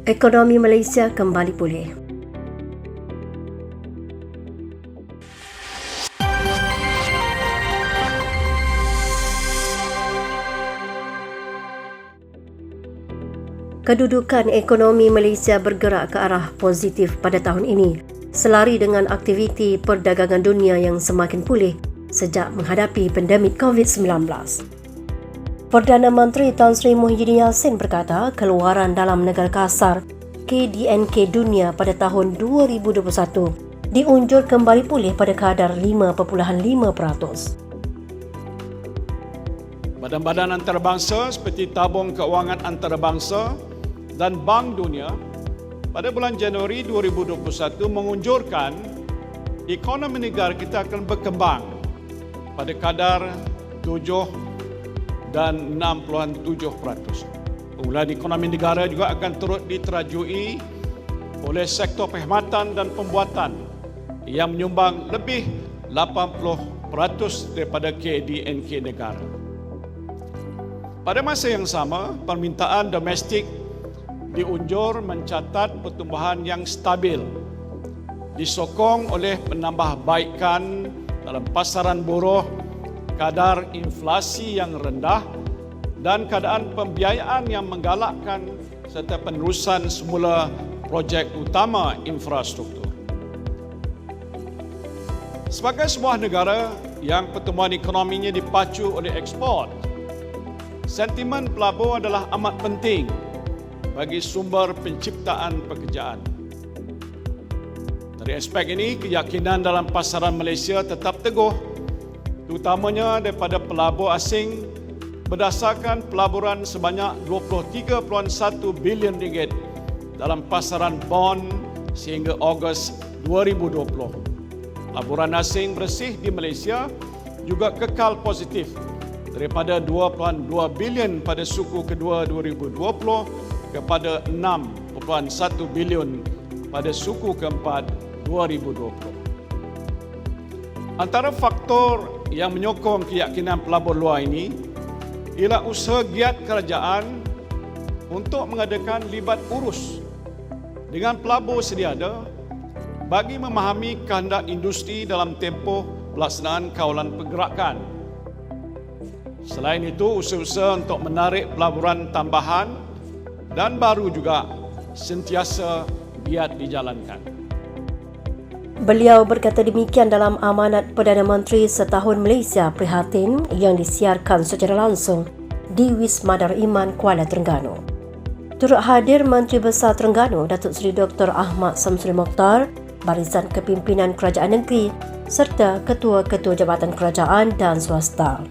Ekonomi Malaysia kembali pulih. Kedudukan ekonomi Malaysia bergerak ke arah positif pada tahun ini, selari dengan aktiviti perdagangan dunia yang semakin pulih sejak menghadapi pandemik COVID-19. Perdana Menteri Tan Sri Muhyiddin Yassin berkata keluaran dalam negara kasar KDNK dunia pada tahun 2021 diunjur kembali pulih pada kadar 5.5%. Badan-badan antarabangsa seperti Tabung Keuangan Antarabangsa dan Bank Dunia pada bulan Januari 2021 mengunjurkan ekonomi negara kita akan berkembang pada kadar 7 dan 6.7%. Pemulihan ekonomi negara juga akan turut diterajui oleh sektor perkhidmatan dan pembuatan yang menyumbang lebih 80% daripada KDNK negara. Pada masa yang sama, permintaan domestik diunjur mencatat pertumbuhan yang stabil, disokong oleh penambahbaikan dalam pasaran buruh, kadar inflasi yang rendah dan keadaan pembiayaan yang menggalakkan serta penerusan semula projek utama infrastruktur. Sebagai sebuah negara yang pertumbuhan ekonominya dipacu oleh ekspor, sentimen pelabur adalah amat penting bagi sumber penciptaan pekerjaan. Dari aspek ini, keyakinan dalam pasaran Malaysia tetap teguh, terutamanya daripada pelabur asing berdasarkan pelaburan sebanyak 23.1 bilion ringgit dalam pasaran bond sehingga Ogos 2020. Pelaburan asing bersih di Malaysia juga kekal positif daripada 2.2 bilion pada suku kedua 2020 kepada 6.1 bilion pada suku keempat 2020. Antara faktor yang menyokong keyakinan pelabur luar ini ialah usaha giat kerajaan untuk mengadakan libat urus dengan pelabur sedia ada bagi memahami kehendak industri dalam tempoh pelaksanaan kawalan pergerakan. Selain itu, usaha-usaha untuk menarik pelaburan tambahan dan baru juga sentiasa giat dijalankan. Beliau berkata demikian dalam amanat Perdana Menteri Setahun Malaysia Prihatin yang disiarkan secara langsung di Wisma Darul Iman Kuala Terengganu. Turut hadir Menteri Besar Terengganu Datuk Seri Dr. Ahmad Samsuri Mokhtar, Barisan Kepimpinan Kerajaan Negeri serta Ketua-Ketua Jabatan Kerajaan dan Swasta.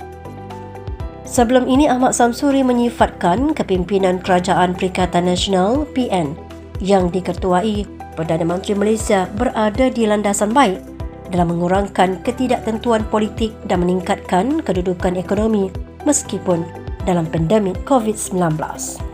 Sebelum ini Ahmad Samsuri menyifatkan Kepimpinan Kerajaan Perikatan Nasional PN yang diketuai Perdana Menteri Malaysia berada di landasan baik dalam mengurangkan ketidaktentuan politik dan meningkatkan kedudukan ekonomi meskipun dalam pandemik COVID-19.